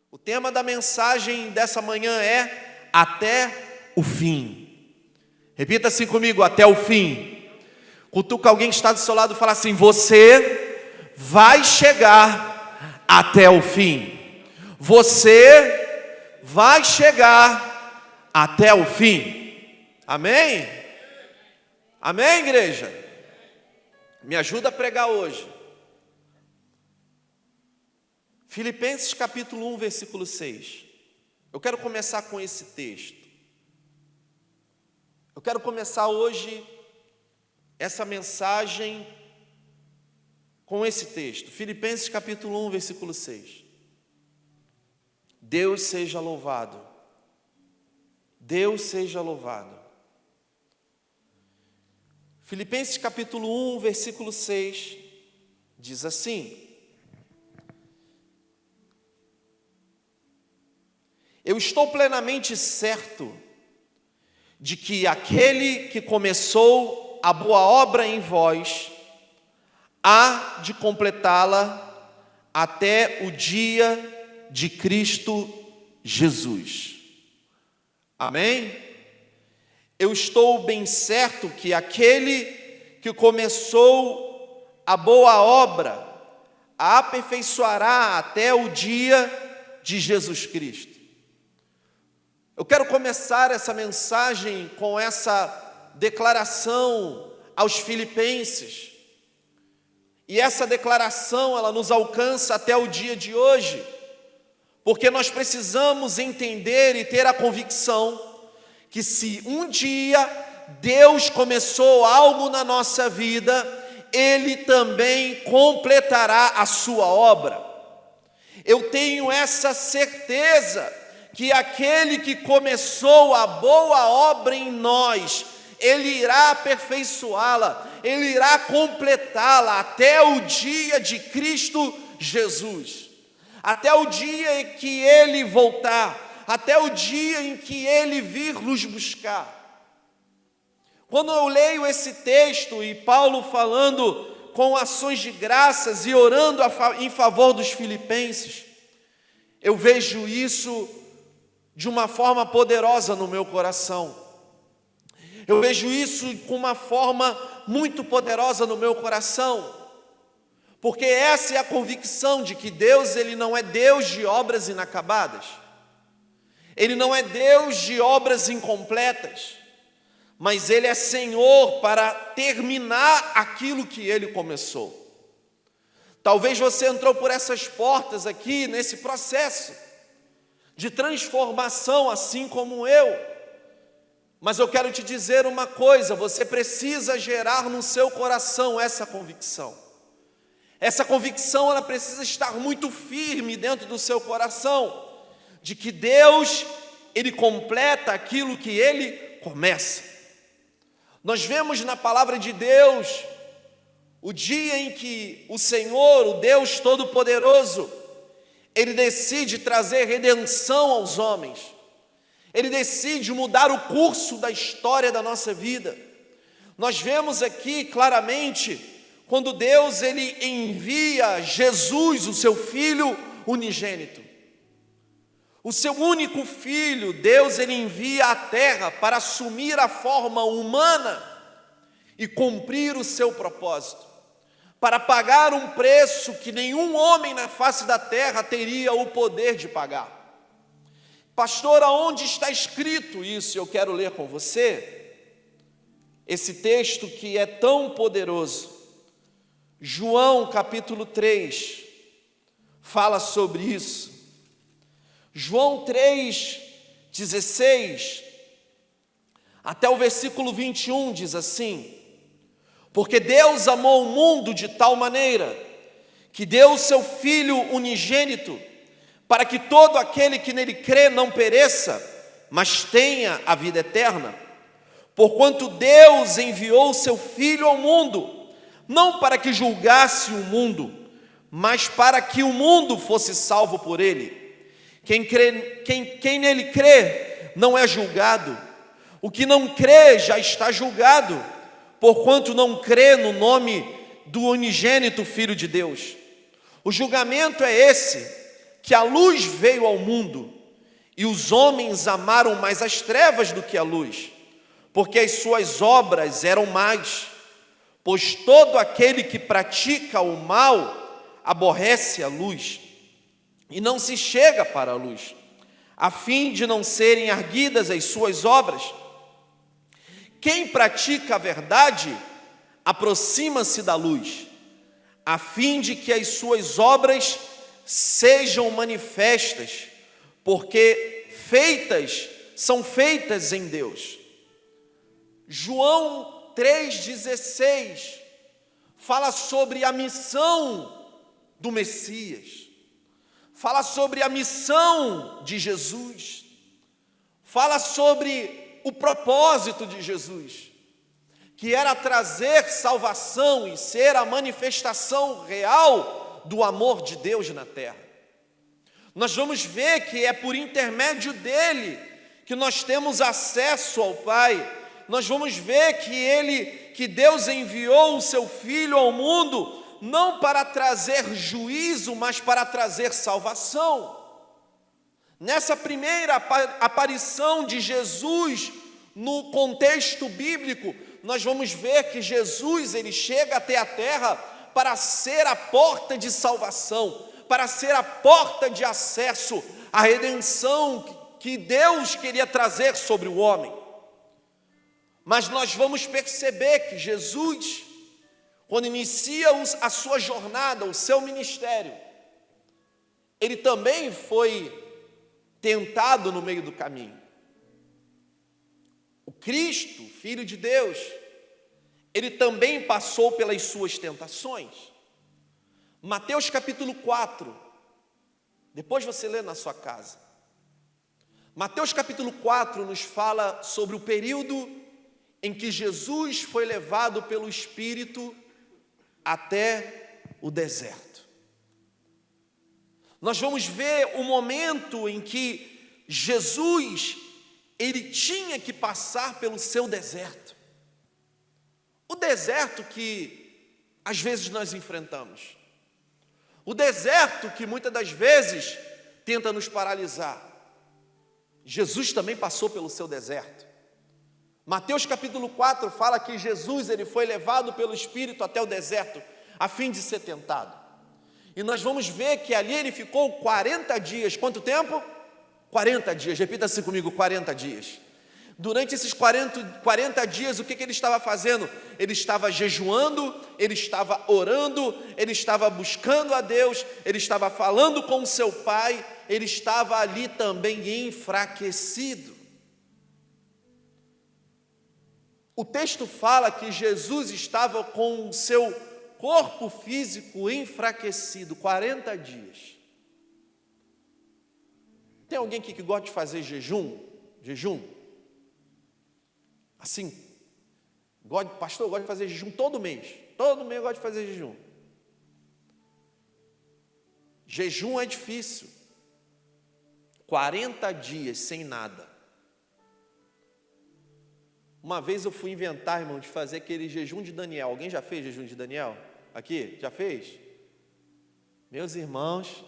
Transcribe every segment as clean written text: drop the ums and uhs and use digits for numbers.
O tema da mensagem dessa manhã é até o fim. Repita assim comigo, até o fim. Cutuca alguém que está do seu lado e fala assim: você vai chegar até o fim. Você vai chegar até o fim. Amém? Amém, igreja? Me ajuda a pregar hoje. Filipenses capítulo 1, versículo 6. Eu quero começar com esse texto. Eu quero começar hoje essa mensagem com esse texto. Filipenses capítulo 1, versículo 6. Deus seja louvado. Deus seja louvado. Filipenses capítulo 1, versículo 6, diz assim: eu estou plenamente certo de que aquele que começou a boa obra em vós, há de completá-la até o dia de Cristo Jesus. Amém? Eu estou bem certo que aquele que começou a boa obra, a aperfeiçoará até o dia de Jesus Cristo. Eu quero começar essa mensagem com essa declaração aos filipenses. E essa declaração, ela nos alcança até o dia de hoje, porque nós precisamos entender e ter a convicção que se um dia Deus começou algo na nossa vida, Ele também completará a sua obra. Eu tenho essa certeza que aquele que começou a boa obra em nós, Ele irá aperfeiçoá-la, Ele irá completá-la até o dia de Cristo Jesus, até o dia em que Ele voltar, até o dia em que Ele vir nos buscar. Quando eu leio esse texto e Paulo falando com ações de graças e orando em favor dos filipenses, eu vejo isso de uma forma poderosa no meu coração. Eu vejo isso com uma forma muito poderosa no meu coração, porque essa é a convicção de que Deus, Ele não é Deus de obras inacabadas. Ele não é Deus de obras incompletas, mas Ele é Senhor para terminar aquilo que Ele começou. Talvez você entrou por essas portas aqui, nesse processo de transformação, assim como eu. Mas eu quero te dizer uma coisa: você precisa gerar no seu coração essa convicção. Essa convicção, ela precisa estar muito firme dentro do seu coração, de que Deus, Ele completa aquilo que Ele começa. Nós vemos na palavra de Deus o dia em que o Senhor, o Deus Todo-Poderoso, Ele decide trazer redenção aos homens. Ele decide mudar o curso da história da nossa vida. Nós vemos aqui claramente quando Deus, Ele envia Jesus, o seu Filho unigênito. O seu único filho, Deus, Ele envia à terra para assumir a forma humana e cumprir o seu propósito, para pagar um preço que nenhum homem na face da terra teria o poder de pagar. Pastor, aonde está escrito isso? Eu quero ler com você esse texto que é tão poderoso. João capítulo 3 fala sobre isso. João 3:16 até o versículo 21 diz assim: porque Deus amou o mundo de tal maneira que deu o seu Filho unigênito, para que todo aquele que nele crê não pereça, mas tenha a vida eterna. Porquanto Deus enviou o seu Filho ao mundo, não para que julgasse o mundo, mas para que o mundo fosse salvo por ele. Quem nele crê não é julgado. O que não crê já está julgado, porquanto não crê no nome do unigênito Filho de Deus. O julgamento é esse, que a luz veio ao mundo, e os homens amaram mais as trevas do que a luz, porque as suas obras eram más. Pois todo aquele que pratica o mal aborrece a luz, e não se chega para a luz, a fim de não serem arguidas as suas obras. Quem pratica a verdade aproxima-se da luz, a fim de que as suas obras sejam manifestas, porque são feitas em Deus. João 3,16 fala sobre a missão do Messias, fala sobre a missão de Jesus, fala sobre o propósito de Jesus, que era trazer salvação e ser a manifestação real do amor de Deus na terra. Nós vamos ver que é por intermédio dele que nós temos acesso ao Pai. Nós vamos ver que Deus enviou o seu Filho ao mundo, não para trazer juízo, mas para trazer salvação. Nessa primeira aparição de Jesus no contexto bíblico, nós vamos ver que Jesus, ele chega até a terra para ser a porta de salvação, para ser a porta de acesso à redenção que Deus queria trazer sobre o homem. Mas nós vamos perceber que Jesus, quando inicia a sua jornada, o seu ministério, ele também foi tentado no meio do caminho. O Cristo, Filho de Deus, ele também passou pelas suas tentações. Mateus capítulo 4, depois você lê na sua casa. Mateus capítulo 4 nos fala sobre o período em que Jesus foi levado pelo Espírito até o deserto. Nós vamos ver o momento em que Jesus, ele tinha que passar pelo seu deserto. O deserto que às vezes nós enfrentamos. O deserto que muitas das vezes tenta nos paralisar. Jesus também passou pelo seu deserto. Mateus capítulo 4 fala que Jesus, ele foi levado pelo Espírito até o deserto, a fim de ser tentado. E nós vamos ver que ali ele ficou 40 dias. Quanto tempo? 40 dias, repita assim comigo, 40 dias. Durante esses 40 dias, o que ele estava fazendo? Ele estava jejuando, ele estava orando, ele estava buscando a Deus, ele estava falando com o seu Pai, ele estava ali também enfraquecido. O texto fala que Jesus estava com o seu corpo físico enfraquecido, 40 dias. Tem alguém aqui que gosta de fazer jejum? Jejum? Assim, pastor, eu gosto de fazer jejum todo mês eu gosto de fazer jejum. Jejum é difícil, 40 dias sem nada. Uma vez eu fui inventar, irmão, de fazer aquele jejum de Daniel. Alguém já fez jejum de Daniel? Aqui? Já fez? Meus irmãos,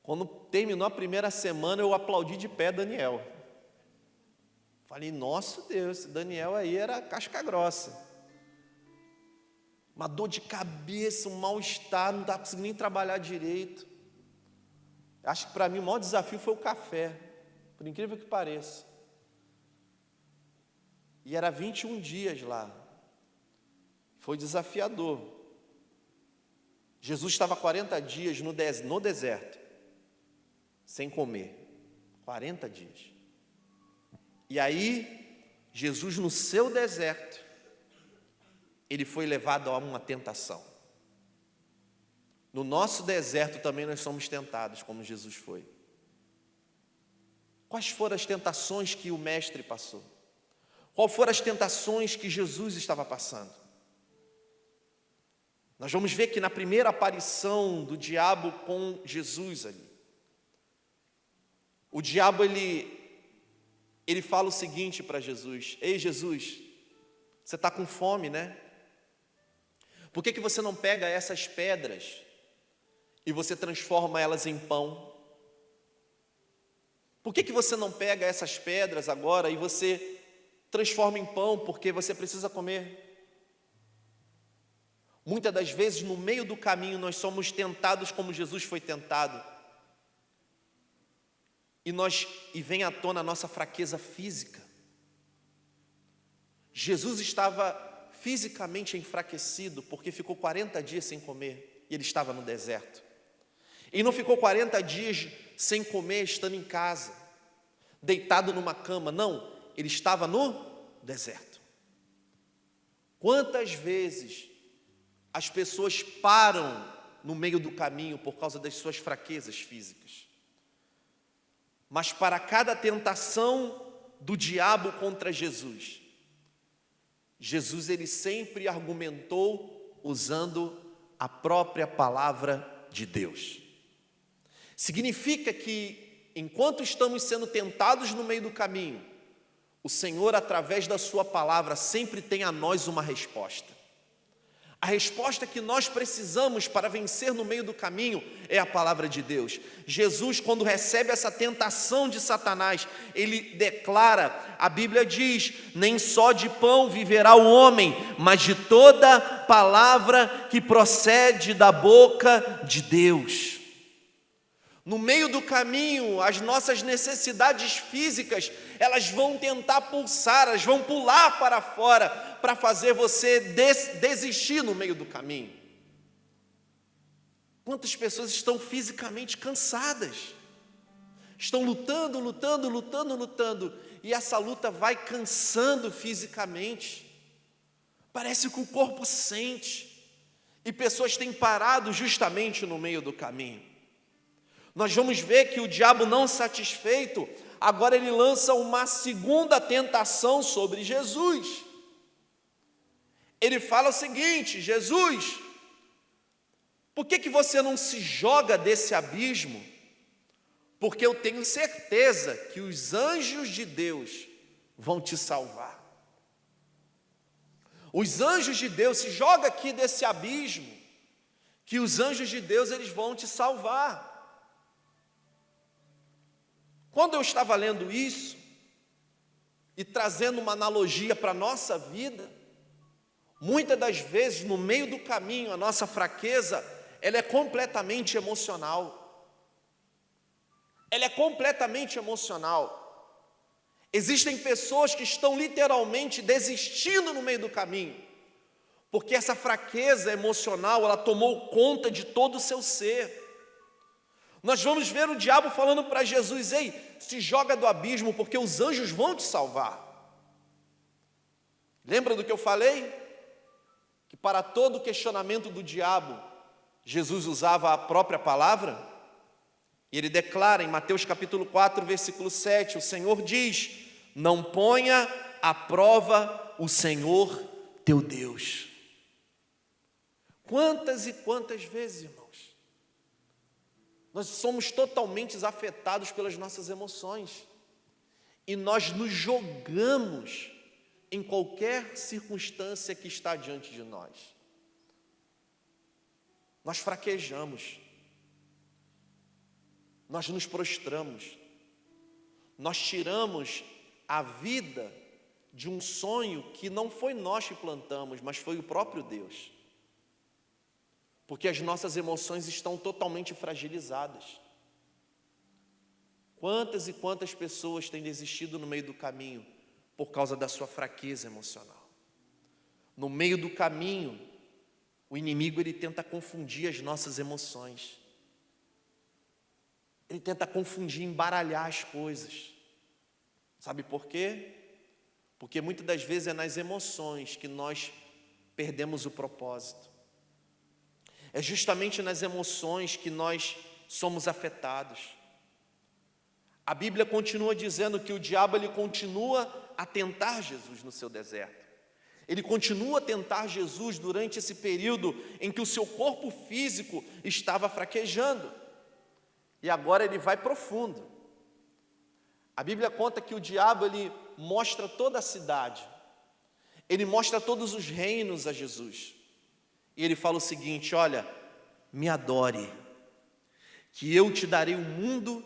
quando terminou a primeira semana, eu aplaudi de pé Daniel. Falei, nossa Deus, esse Daniel aí era casca grossa. Uma dor de cabeça, um mal-estar, não estava conseguindo nem trabalhar direito. Acho que para mim o maior desafio foi o café, por incrível que pareça. E era 21 dias lá. Foi desafiador. Jesus estava 40 dias no deserto, sem comer. 40 dias. E aí, Jesus no seu deserto, ele foi levado a uma tentação. No nosso deserto também nós somos tentados, como Jesus foi. Quais foram as tentações que o Mestre passou? Quais foram as tentações que Jesus estava passando? Nós vamos ver que na primeira aparição do diabo com Jesus ali, o diabo ele fala o seguinte para Jesus: ei Jesus, você está com fome, né? Por que você não pega essas pedras e você transforma elas em pão? Por que você não pega essas pedras agora e você transforma em pão, porque você precisa comer? Muitas das vezes, no meio do caminho, nós somos tentados como Jesus foi tentado. E vem à tona a nossa fraqueza física. Jesus estava fisicamente enfraquecido, porque ficou 40 dias sem comer, e ele estava no deserto. E não ficou 40 dias sem comer, estando em casa, deitado numa cama, não, ele estava no deserto. Quantas vezes as pessoas param no meio do caminho por causa das suas fraquezas físicas? Mas para cada tentação do diabo contra Jesus, ele sempre argumentou usando a própria palavra de Deus. Significa que, enquanto estamos sendo tentados no meio do caminho, o Senhor, através da sua palavra, sempre tem a nós uma resposta. A resposta que nós precisamos para vencer no meio do caminho é a palavra de Deus. Jesus, quando recebe essa tentação de Satanás, ele declara, a Bíblia diz: nem só de pão viverá o homem, mas de toda palavra que procede da boca de Deus. No meio do caminho, as nossas necessidades físicas, elas vão tentar pulsar, elas vão pular para fora, para fazer você desistir no meio do caminho. Quantas pessoas estão fisicamente cansadas? Estão lutando, e essa luta vai cansando fisicamente. Parece que o corpo sente, e pessoas têm parado justamente no meio do caminho. Nós vamos ver que o diabo, não satisfeito, agora ele lança uma segunda tentação sobre Jesus. Ele fala o seguinte: Jesus, por que você não se joga desse abismo? Porque eu tenho certeza que os anjos de Deus vão te salvar. Os anjos de Deus, se joga aqui desse abismo, que os anjos de Deus, eles vão te salvar. Quando eu estava lendo isso, e trazendo uma analogia para a nossa vida, muitas das vezes, no meio do caminho, a nossa fraqueza, ela é completamente emocional. Ela é completamente emocional. Existem pessoas que estão literalmente desistindo no meio do caminho, porque essa fraqueza emocional, ela tomou conta de todo o seu ser. Nós vamos ver o diabo falando para Jesus: ei, se joga do abismo, porque os anjos vão te salvar. Lembra do que eu falei? Que para todo questionamento do diabo, Jesus usava a própria palavra. E ele declara em Mateus capítulo 4, versículo 7, o Senhor diz: não ponha à prova o Senhor teu Deus. Quantas e quantas vezes, irmãos, nós somos totalmente afetados pelas nossas emoções, e nós nos jogamos em qualquer circunstância que está diante de nós. Nós fraquejamos, nós nos prostramos, nós tiramos a vida de um sonho que não foi nós que plantamos, mas foi o próprio Deus. Porque as nossas emoções estão totalmente fragilizadas. Quantas e quantas pessoas têm desistido no meio do caminho por causa da sua fraqueza emocional? No meio do caminho, o inimigo, ele tenta confundir as nossas emoções. Ele tenta confundir, embaralhar as coisas. Sabe por quê? Porque muitas das vezes é nas emoções que nós perdemos o propósito. É justamente nas emoções que nós somos afetados. A Bíblia continua dizendo que o diabo, ele continua a tentar Jesus no seu deserto. Ele continua a tentar Jesus durante esse período em que o seu corpo físico estava fraquejando. E agora ele vai profundo. A Bíblia conta que o diabo, ele mostra toda a cidade. Ele mostra todos os reinos a Jesus. E ele fala o seguinte: olha, me adore, que eu te darei o mundo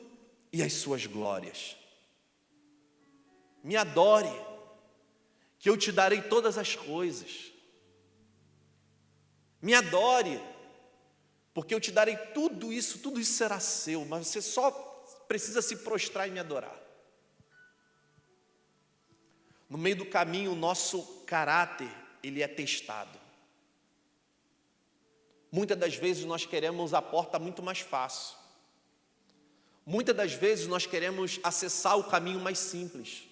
e as suas glórias. Me adore, que eu te darei todas as coisas. Me adore, porque eu te darei tudo isso será seu, mas você só precisa se prostrar e me adorar. No meio do caminho, o nosso caráter, ele é testado. Muitas das vezes nós queremos a porta muito mais fácil. Muitas das vezes nós queremos acessar o caminho mais simples.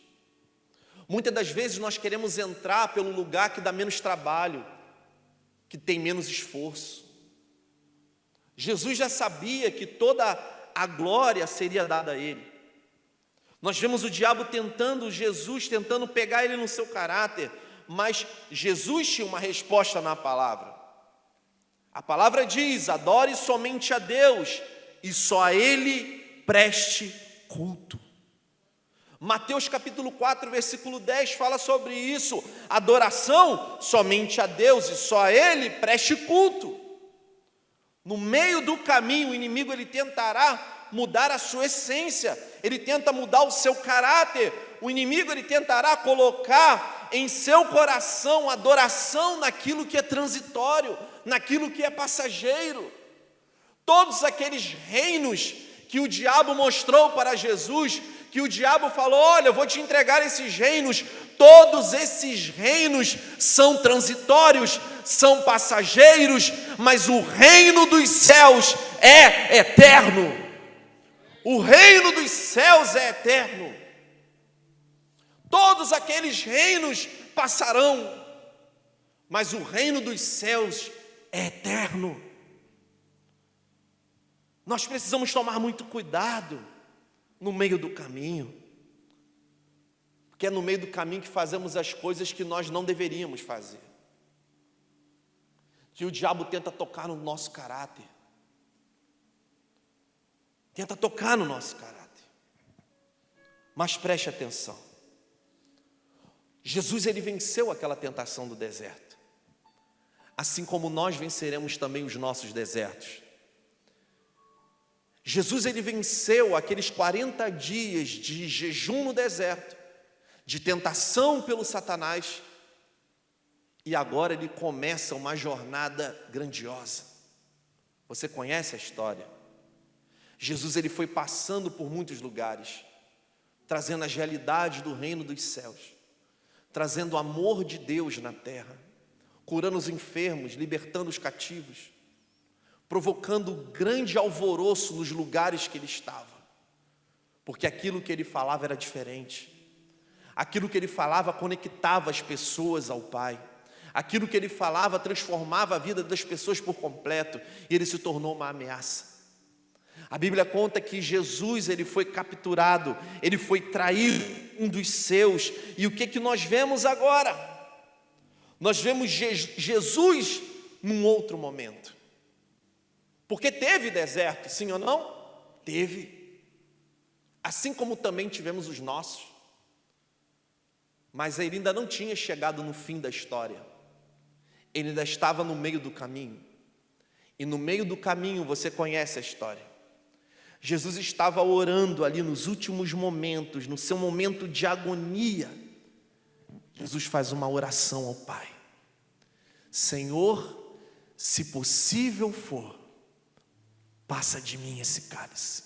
Muitas das vezes nós queremos entrar pelo lugar que dá menos trabalho, que tem menos esforço. Jesus já sabia que toda a glória seria dada a ele. Nós vemos o diabo tentando pegar ele no seu caráter, mas Jesus tinha uma resposta na palavra. A palavra diz: adore somente a Deus e só a Ele preste culto. Mateus capítulo 4, versículo 10 fala sobre isso: adoração somente a Deus e só a Ele preste culto. No meio do caminho, o inimigo ele tentará mudar a sua essência, ele tenta mudar o seu caráter, o inimigo ele tentará colocar em seu coração adoração naquilo que é transitório, naquilo que é passageiro. Todos aqueles reinos que o diabo mostrou para Jesus, que o diabo falou: olha, eu vou te entregar esses reinos, todos esses reinos são transitórios, são passageiros, mas o reino dos céus é eterno. O reino dos céus é eterno. Todos aqueles reinos passarão, mas o reino dos céus é eterno. Nós precisamos tomar muito cuidado no meio do caminho, porque é no meio do caminho que fazemos as coisas que nós não deveríamos fazer, que o diabo tenta tocar no nosso caráter, mas preste atenção, Jesus ele venceu aquela tentação do deserto, assim como nós venceremos também os nossos desertos. Jesus ele venceu aqueles 40 dias de jejum no deserto, de tentação pelo Satanás, e agora ele começa uma jornada grandiosa. Você conhece a história? Jesus ele foi passando por muitos lugares, trazendo as realidades do reino dos céus, trazendo o amor de Deus na terra, curando os enfermos, libertando os cativos, provocando grande alvoroço nos lugares que ele estava, porque aquilo que ele falava era diferente, aquilo que ele falava conectava as pessoas ao Pai, aquilo que ele falava transformava a vida das pessoas por completo, e ele se tornou uma ameaça. A Bíblia conta que Jesus ele foi capturado, ele foi traído, um dos seus, e o que nós vemos agora? Nós vemos Jesus num outro momento. Porque teve deserto, sim ou não? Teve. Assim como também tivemos os nossos. Mas ele ainda não tinha chegado no fim da história. Ele ainda estava no meio do caminho. E no meio do caminho você conhece a história. Jesus estava orando ali nos últimos momentos, no seu momento de agonia. Jesus faz uma oração ao Pai. Senhor, se possível for, passa de mim esse cálice.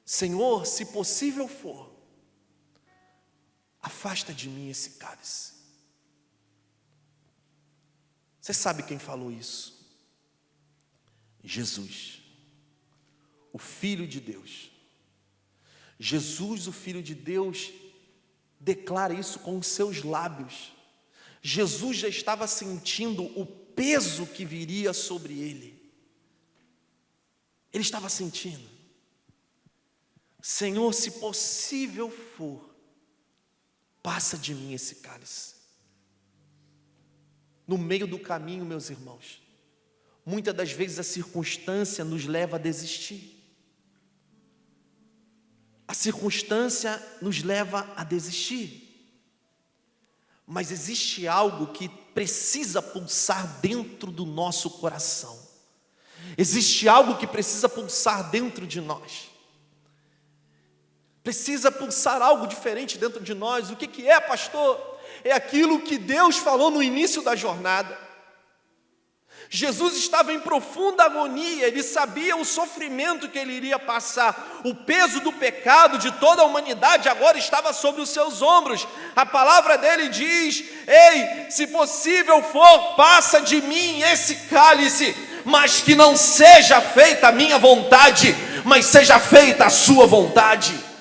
Senhor, se possível for, afasta de mim esse cálice. Você sabe quem falou isso? Jesus, o Filho de Deus. Jesus, o Filho de Deus, declara isso com os seus lábios. Jesus já estava sentindo o peso que viria sobre ele. Ele estava sentindo: Senhor, se possível for, passa de mim esse cálice. No meio do caminho, meus irmãos, muitas das vezes a circunstância nos leva a desistir. A circunstância nos leva a desistir. Mas existe algo que precisa pulsar dentro do nosso coração. Existe algo que precisa pulsar dentro de nós. Precisa pulsar algo diferente dentro de nós. O que é, pastor? É aquilo que Deus falou no início da jornada. Jesus estava em profunda agonia, ele sabia o sofrimento que ele iria passar, o peso do pecado de toda a humanidade agora estava sobre os seus ombros. A palavra dele diz: ei, se possível for, passa de mim esse cálice, mas que não seja feita a minha vontade, mas seja feita a sua vontade.